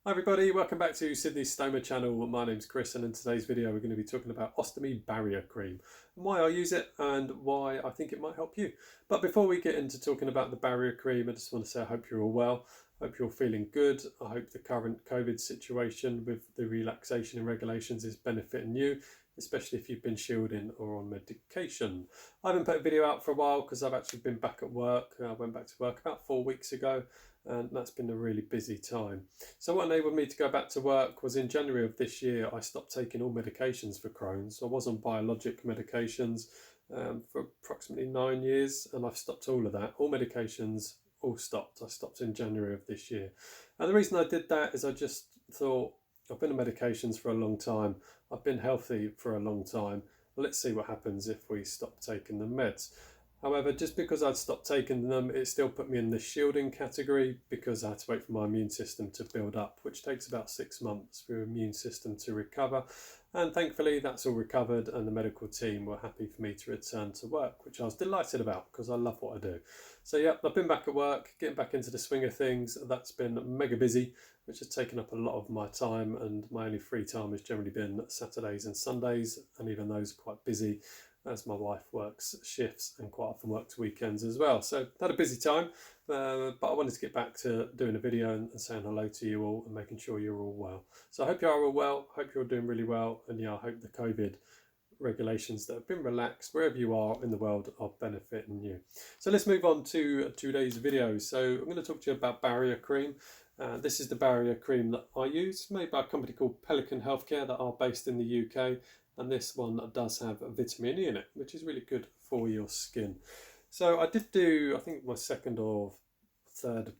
Hi everybody, welcome back to Sydney's Stoma channel. My name's Chris, and in today's video we're going to be talking about Ostomy Barrier Cream and why I use it and why I think it might help you. But before we get into talking about the barrier cream, I just want to say I hope you're all well. I hope you're feeling good. I hope the current COVID situation with the relaxation and regulations is benefiting you, especially if you've been shielding or on medication. I haven't put a video out for a while because I've actually been back at work. I went back to work about 4 weeks ago, and that's been a really busy time. So what enabled me to go back to work was in January of this year, I stopped taking all medications for Crohn's. So I was on biologic medications for approximately 9 years, and I've stopped all of that. All medications, all stopped. I stopped in January of this year. And the reason I did that is I just thought, I've been on medications for a long time. I've been healthy for a long time. Let's see what happens if we stop taking the meds. However, just because I'd stopped taking them, it still put me in the shielding category because I had to wait for my immune system to build up, which takes about 6 months for your immune system to recover. And thankfully, that's all recovered, and the medical team were happy for me to return to work, which I was delighted about because I love what I do. So yeah, I've been back at work, getting back into the swing of things. That's been mega busy, which has taken up a lot of my time, and my only free time has generally been Saturdays and Sundays, and even those are quite busy, as my wife works shifts and quite often works weekends as well. So had a busy time, but I wanted to get back to doing a video and saying hello to you all and making sure you're all well. So I hope you are all well, hope you're doing really well, and yeah, I hope the COVID regulations that have been relaxed wherever you are in the world are benefiting you. So let's move on to today's video. So I'm going to talk to you about barrier cream. This is the barrier cream that I use, made by a company called Pelican Healthcare that are based in the UK. And this one does have vitamin E in it, which is really good for your skin. So I did do, I think my second or third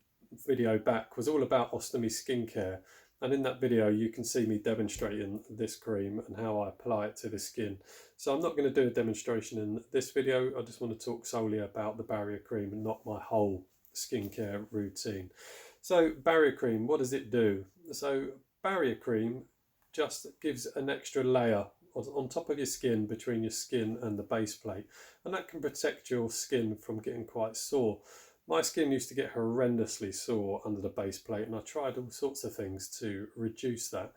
video back was all about ostomy skincare. And in that video, you can see me demonstrating this cream and how I apply it to the skin. So I'm not going to do a demonstration in this video. I just want to talk solely about the barrier cream and not my whole skincare routine. So barrier cream, what does it do? So barrier cream just gives an extra layer on top of your skin, between your skin and the base plate, and that can protect your skin from getting quite sore. My skin used to get horrendously sore under the base plate, and I tried all sorts of things to reduce that,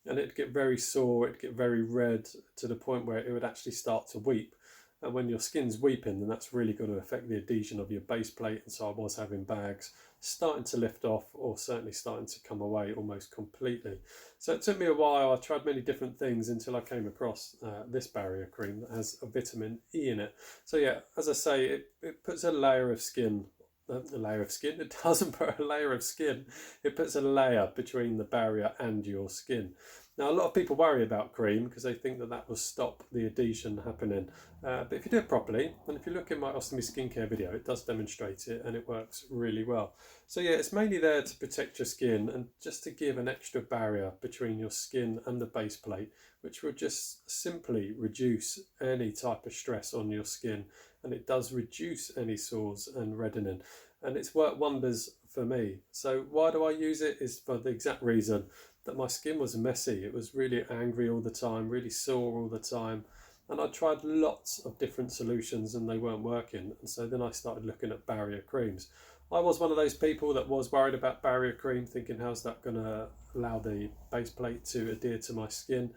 and it'd get very sore, it'd get very red to the point where it would actually start to weep. And when your skin's weeping, then that's really going to affect the adhesion of your base plate. And so I was having bags starting to lift off, or certainly starting to come away almost completely. So it took me a while. I tried many different things until I came across this barrier cream that has a vitamin E in it. So yeah, as I say, it puts a layer of skin. It doesn't put a layer of skin. It puts a layer between the barrier and your skin. Now, a lot of people worry about cream because they think that that will stop the adhesion happening. But if you do it properly, and if you look in my ostomy skincare video, it does demonstrate it and it works really well. So yeah, it's mainly there to protect your skin and just to give an extra barrier between your skin and the base plate, which will just simply reduce any type of stress on your skin. And it does reduce any sores and reddening. And it's worked wonders for me. So why do I use it? Is for the exact reason that my skin was messy. It was really angry all the time, really sore all the time. And I tried lots of different solutions and they weren't working. And so then I started looking at barrier creams. I was one of those people that was worried about barrier cream, thinking how's that going to allow the base plate to adhere to my skin.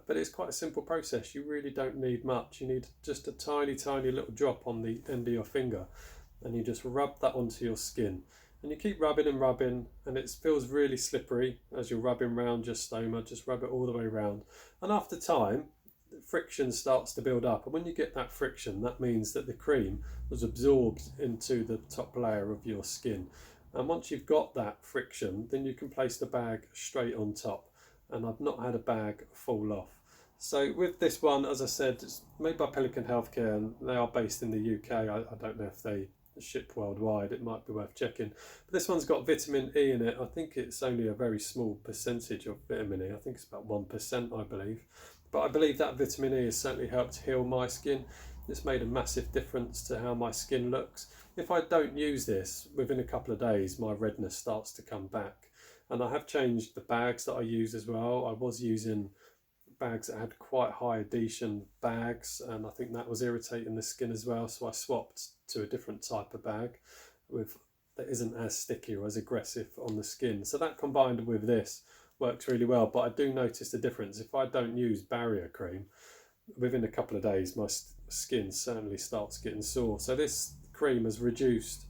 But it's quite a simple process. You really don't need much. You need just a tiny, tiny little drop on the end of your finger, and you just rub that onto your skin. And you keep rubbing and rubbing, and it feels really slippery as you're rubbing around your stoma. Just rub it all the way around. And after time, the friction starts to build up. And when you get that friction, that means that the cream was absorbed into the top layer of your skin. And once you've got that friction, then you can place the bag straight on top. And I've not had a bag fall off. So with this one, as I said, it's made by Pelican Healthcare, and they are based in the UK. I don't know if they ship worldwide, it might be worth checking. But this one's got vitamin E in it. I think it's only a very small percentage of vitamin E. I think it's about 1%, I believe. But I believe that vitamin E has certainly helped heal my skin. It's made a massive difference to how my skin looks. If I don't use this, within a couple of days, my redness starts to come back. And I have changed the bags that I use as well. I was using bags that had quite high adhesion bags, and I think that was irritating the skin as well. So I swapped to a different type of bag with that isn't as sticky or as aggressive on the skin. So that combined with this works really well. But I do notice the difference. If I don't use barrier cream, within a couple of days my skin certainly starts getting sore. So this cream has reduced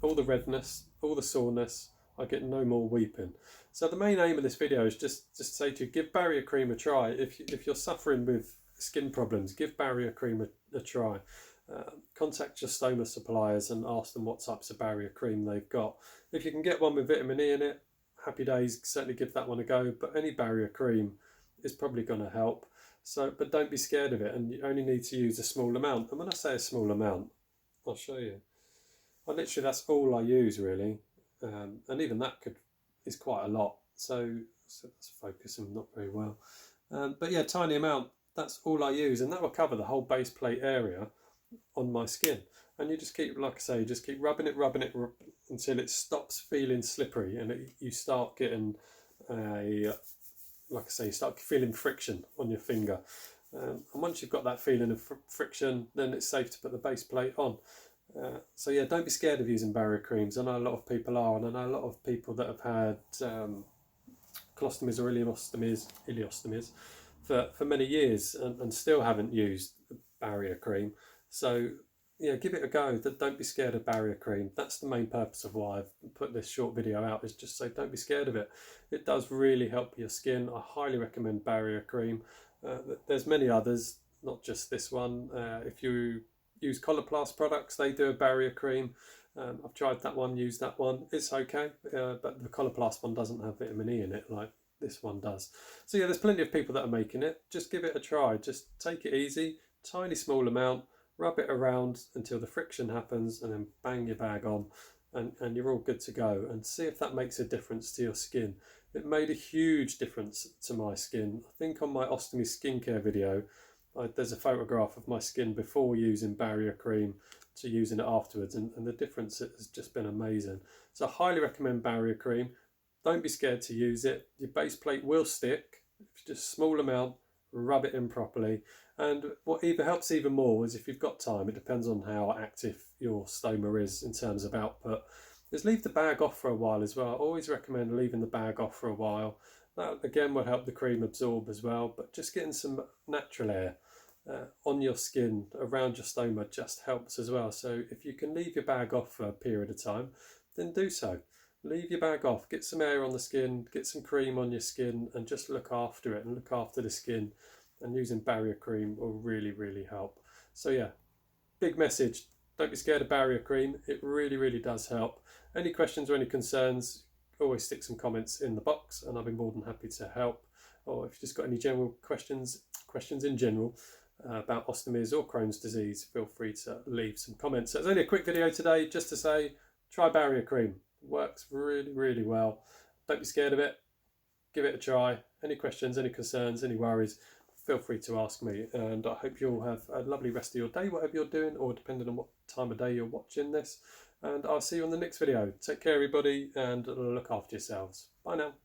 all the redness, all the soreness. I get no more weeping. So the main aim of this video is just to say to you, give barrier cream a try. If you're suffering with skin problems, give barrier cream a try. Contact your stoma suppliers and ask them what types of barrier cream they've got. If you can get one with vitamin E in it, happy days, certainly give that one a go. But any barrier cream is probably going to help. So, but don't be scared of it, and you only need to use a small amount. And when I say a small amount, I'll show you. Literally, that's all I use really, and even that is quite a lot. So that's focusing not very well. But yeah, tiny amount. That's all I use, and that will cover the whole base plate area on my skin. And you just keep, like I say, just keep rubbing it until it stops feeling slippery, and you start getting like I say, you start feeling friction on your finger. And once you've got that feeling of friction, then it's safe to put the base plate on. So yeah, don't be scared of using barrier creams. I know a lot of people are, and I know a lot of people that have had colostomies or ileostomies for many years and still haven't used barrier cream. So yeah, give it a go. Don't be scared of barrier cream. That's the main purpose of why I've put this short video out, is just so don't be scared of it. It does really help your skin. I highly recommend barrier cream. There's many others, not just this one. If you use Coloplast products, they do a barrier cream. I've tried that one, used that one. It's okay, but the Coloplast one doesn't have vitamin E in it like this one does. So yeah, there's plenty of people that are making it. Just give it a try. Just take it easy, tiny small amount. Rub it around until the friction happens, and then bang your bag on, and you're all good to go. And see if that makes a difference to your skin. It made a huge difference to my skin. I think on my ostomy skincare video, there's a photograph of my skin before using barrier cream to using it afterwards, and the difference has just been amazing. So I highly recommend barrier cream. Don't be scared to use it. Your base plate will stick. If just a small amount, rub it in properly. And what either helps even more is if you've got time, it depends on how active your stoma is in terms of output, is leave the bag off for a while as well. I always recommend leaving the bag off for a while. That again will help the cream absorb as well, but just getting some natural air on your skin around your stoma just helps as well. So if you can leave your bag off for a period of time, then do so. Leave your bag off, get some air on the skin, get some cream on your skin, and just look after it and look after the skin. And using barrier cream will really, really help. So yeah, big message. Don't be scared of barrier cream. It really, really does help. Any questions or any concerns, always stick some comments in the box and I'll be more than happy to help. Or if you've just got any general questions in general about ostomies or Crohn's disease, feel free to leave some comments. So it's only a quick video today just to say, try barrier cream. It works really, really well. Don't be scared of it. Give it a try. Any questions, any concerns, any worries, feel free to ask me, and I hope you'll have a lovely rest of your day, whatever you're doing, or depending on what time of day you're watching this. And I'll see you on the next video. Take care, everybody, and look after yourselves. Bye now.